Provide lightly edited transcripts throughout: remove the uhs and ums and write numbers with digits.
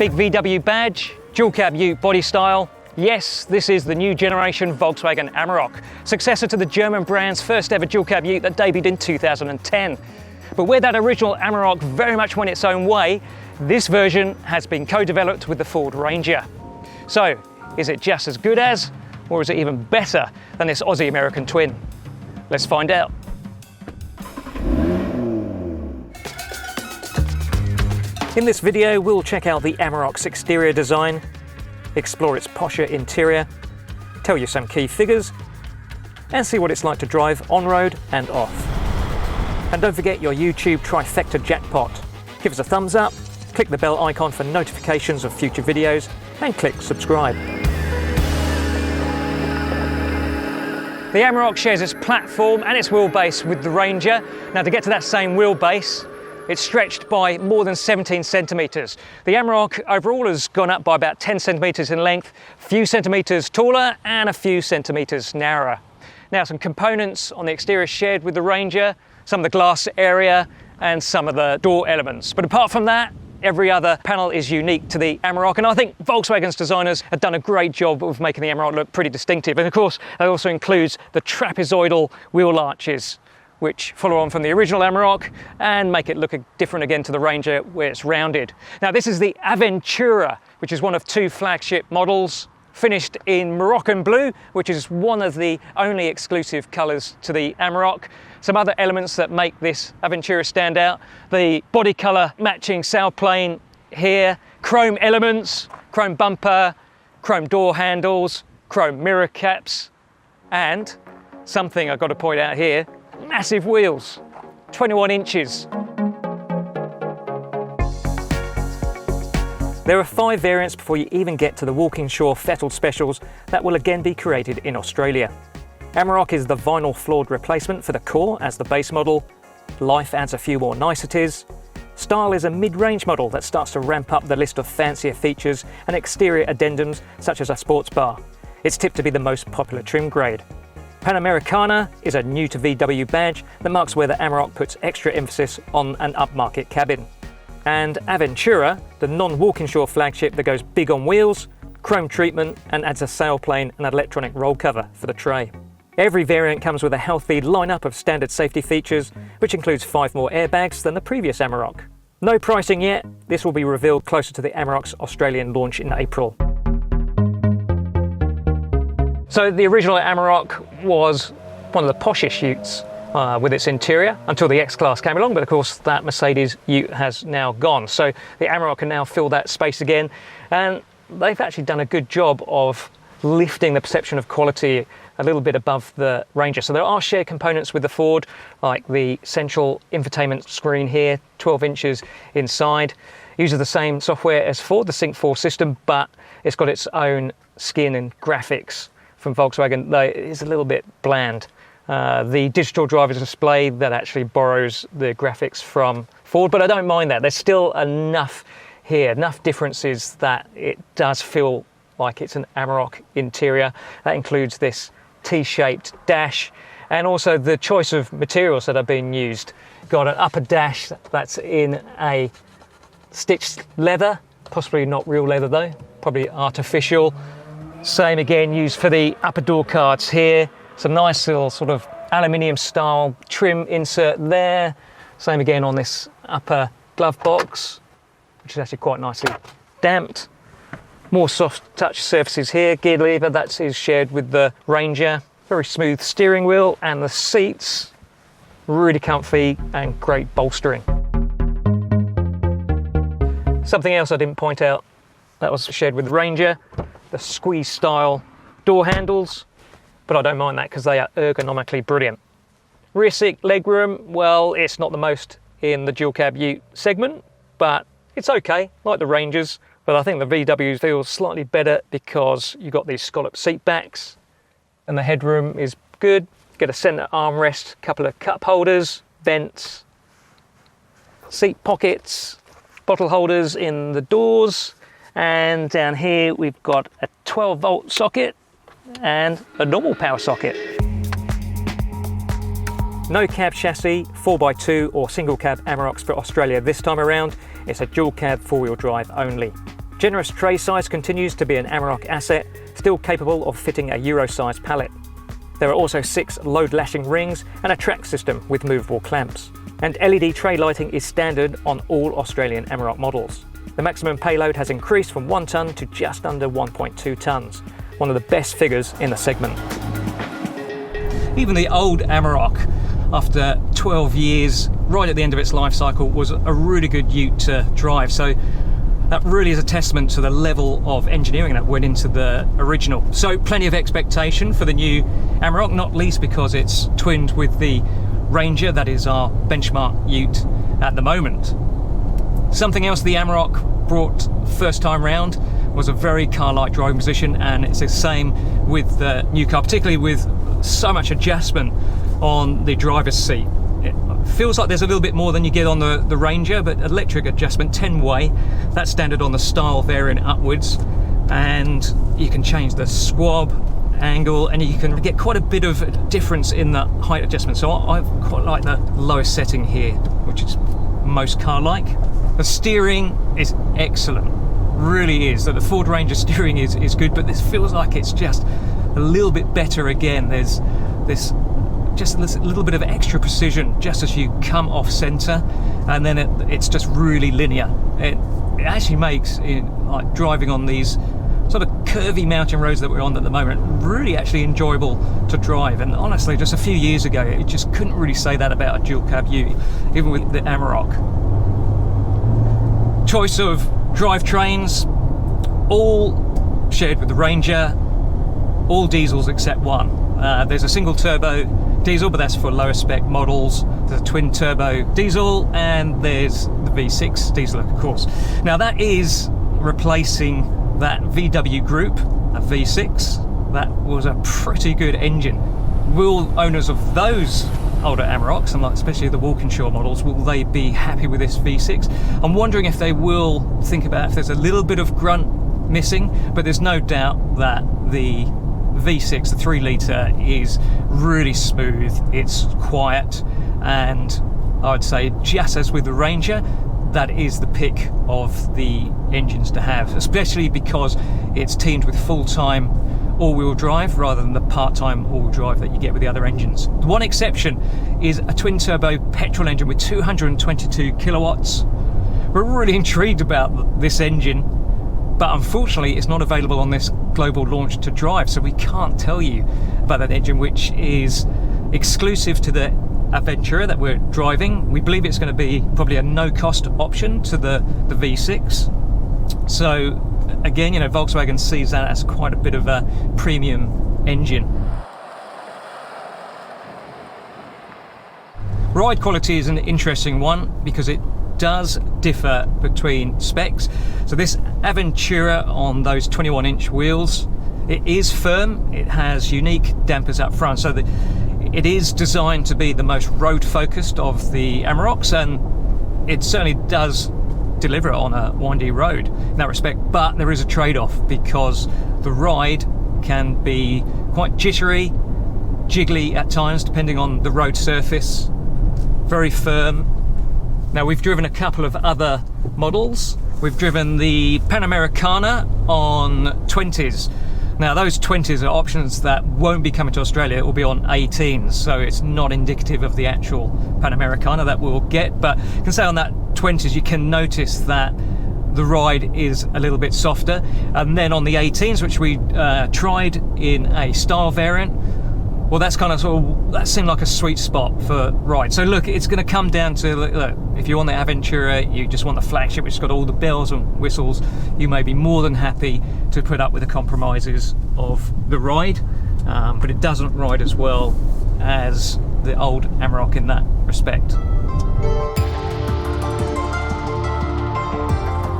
Big VW badge, dual cab ute body style. Yes, this is the new generation Volkswagen Amarok, successor to the German brand's first ever dual cab ute that debuted in 2010. But where that original Amarok very much went its own way, this version has been co-developed with the Ford Ranger. So, is it just as good as, or is it even better than this Aussie-American twin? Let's find out. In this video, we'll check out the Amarok's exterior design, explore its posher interior, tell you some key figures, and see what it's like to drive on-road and off. And don't forget your YouTube trifecta jackpot. Give us a thumbs up, click the bell icon for notifications of future videos, and click subscribe. The Amarok shares its platform and its wheelbase with the Ranger. Now, to get to that same wheelbase, it's stretched by more than 17 centimetres. The Amarok overall has gone up by about 10 centimetres in length, a few centimetres taller and a few centimetres narrower. Now, some components on the exterior shared with the Ranger, some of the glass area and some of the door elements. But apart from that, every other panel is unique to the Amarok, and I think Volkswagen's designers have done a great job of making the Amarok look pretty distinctive. And of course, that also includes the trapezoidal wheel arches, which follow on from the original Amarok and make it look different again to the Ranger, where it's rounded. Now, this is the Aventura, which is one of two flagship models, finished in Moroccan blue, which is one of the only exclusive colours to the Amarok. Some other elements that make this Aventura stand out: the body colour matching sailplane here, chrome elements, chrome bumper, chrome door handles, chrome mirror caps, and something I've got to point out here, massive wheels, 21 inches. There are 5 variants before you even get to the Walkinshaw Fettled Specials that will again be created in Australia. Amarok is the vinyl floored replacement for the core as the base model. Life adds a few more niceties. Style is a mid-range model that starts to ramp up the list of fancier features and exterior addendums such as a sports bar. It's tipped to be the most popular trim grade. Panamericana is a new to VW badge that marks where the Amarok puts extra emphasis on an upmarket cabin. And Aventura, the non-Walkinshaw flagship that goes big on wheels, chrome treatment, and adds a sailplane and electronic roll cover for the tray. Every variant comes with a healthy lineup of standard safety features, which includes 5 more airbags than the previous Amarok. No pricing yet. This will be revealed closer to the Amarok's Australian launch in April. So the original Amarok was one of the poshest utes with its interior until the X-Class came along, but of course that Mercedes ute has now gone. So the Amarok can now fill that space again, and they've actually done a good job of lifting the perception of quality a little bit above the Ranger. So there are shared components with the Ford, like the central infotainment screen here, 12 inches inside. It uses the same software as Ford, the Sync 4 system, but it's got its own skin and graphics from Volkswagen, though it is a little bit bland. The digital driver's display that actually borrows the graphics from Ford, but I don't mind that. There's still enough here, enough differences that it does feel like it's an Amarok interior. That includes this T-shaped dash and also the choice of materials that are being used. Got an upper dash that's in a stitched leather, possibly not real leather though, probably artificial. Same again used for the upper door cards here. Some nice little sort of aluminium style trim insert there. Same again on this upper glove box, which is actually quite nicely damped. More soft touch surfaces here. Gear lever that is shared with the Ranger. Very smooth steering wheel, and the seats really comfy and great bolstering. Something else I didn't point out that was shared with the Ranger, the squeeze style door handles, but I don't mind that because they are ergonomically brilliant. Rear seat legroom, well, it's not the most in the dual cab ute segment, but it's okay, like the Rangers. But I think the VW feels slightly better because you've got these scallop seat backs and the headroom is good. Get a centre armrest, couple of cup holders, vents, seat pockets, bottle holders in the doors, and down here we've got a 12-volt socket and a normal power socket. No cab chassis, 4x2 or single cab Amaroks for Australia this time around. It's a dual cab 4-wheel drive only. Generous tray size continues to be an Amarok asset, still capable of fitting a Euro-sized pallet. There are also 6 load lashing rings and a track system with movable clamps. And LED tray lighting is standard on all Australian Amarok models. The maximum payload has increased from 1 tonne to just under 1.2 tonnes, one of the best figures in the segment. Even the old Amarok, after 12 years, right at the end of its life cycle, was a really good ute to drive. So that really is a testament to the level of engineering that went into the original. So plenty of expectation for the new Amarok, not least because it's twinned with the Ranger, that is our benchmark ute at the moment. Something else the Amarok brought first time round was a very car-like driving position, and it's the same with the new car, particularly with so much adjustment on the driver's seat. It feels like there's a little bit more than you get on the Ranger, but electric adjustment, 10-way, that's standard on the style variant upwards, and you can change the swab angle, and you can get quite a bit of difference in the height adjustment. So I quite like the lowest setting here, which is most car-like. The steering is excellent, really is. So the Ford Ranger steering is good, but this feels like it's just a little bit better again. There's just a little bit of extra precision just as you come off centre, and then it's just really linear. It actually makes like driving on these sort of curvy mountain roads that we're on at the moment really actually enjoyable to drive. And honestly, just a few years ago, you just couldn't really say that about a dual cab ute, even with the Amarok. Choice of drivetrains, all shared with the Ranger, all diesels except one. There's a single turbo diesel, but that's for lower spec models. There's a twin turbo diesel, and there's the V6 diesel, of course. Now that is replacing that VW Group, a V6. That was a pretty good engine. Will owners of those older Amaroks, and especially the Walkinshaw models, will they be happy with this V6? I'm wondering if they will think about if there's a little bit of grunt missing, but there's no doubt that the V6, the 3 litre, is really smooth, it's quiet, and I would say, just as with the Ranger, that is the pick of the engines to have, especially because it's teamed with full-time all-wheel drive rather than the part-time all-wheel drive that you get with the other engines. The one exception is a twin-turbo petrol engine with 222 kilowatts. We're really intrigued about this engine, but unfortunately it's not available on this global launch to drive, so we can't tell you about that engine, which is exclusive to the Aventura that we're driving. We believe it's going to be probably a no-cost option to the V6. So again, Volkswagen sees that as quite a bit of a premium engine. Ride quality is an interesting one because it does differ between specs. So this Aventura on those 21-inch wheels, it is firm, it has unique dampers up front, so it is designed to be the most road-focused of the Amaroks, and it certainly does deliver on a windy road in that respect, but there is a trade-off because the ride can be quite jittery, jiggly at times depending on the road surface, very firm. Now we've driven a couple of other models. We've driven the Panamericana on 20s. Now those 20s are options that won't be coming to Australia, it will be on 18s, so it's not indicative of the actual Panamericana that we'll get, but you can say on that 20s you can notice that the ride is a little bit softer. And then on the 18s, which we tried in a style variant, well, that's kind of that seemed like a sweet spot for ride. So look, it's going to come down to, look, if you want the Aventura, you just want the flagship, which has got all the bells and whistles, you may be more than happy to put up with the compromises of the ride, but it doesn't ride as well as the old Amarok in that respect.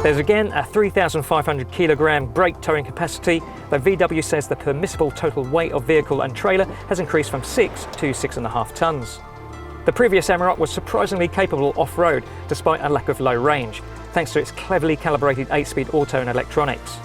There's again a 3,500 kilogram brake towing capacity, though VW says the permissible total weight of vehicle and trailer has increased from 6 to 6.5 tonnes. The previous Amarok was surprisingly capable off-road despite a lack of low range, thanks to its cleverly calibrated 8-speed auto and electronics.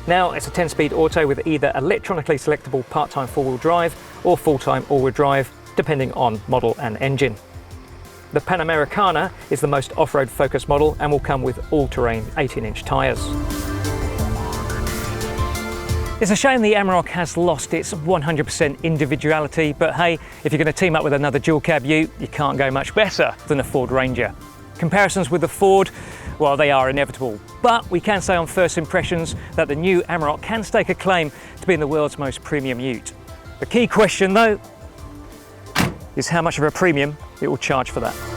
Now it's a 10-speed auto with either electronically selectable part-time four-wheel drive or full-time all-wheel drive, depending on model and engine. The Panamericana is the most off-road focused model and will come with all-terrain 18-inch tyres. It's a shame the Amarok has lost its 100% individuality, but hey, if you're going to team up with another dual cab ute, you can't go much better than a Ford Ranger. Comparisons with the Ford, well, they are inevitable, but we can say on first impressions that the new Amarok can stake a claim to being the world's most premium ute. The key question though is how much of a premium it will charge for that.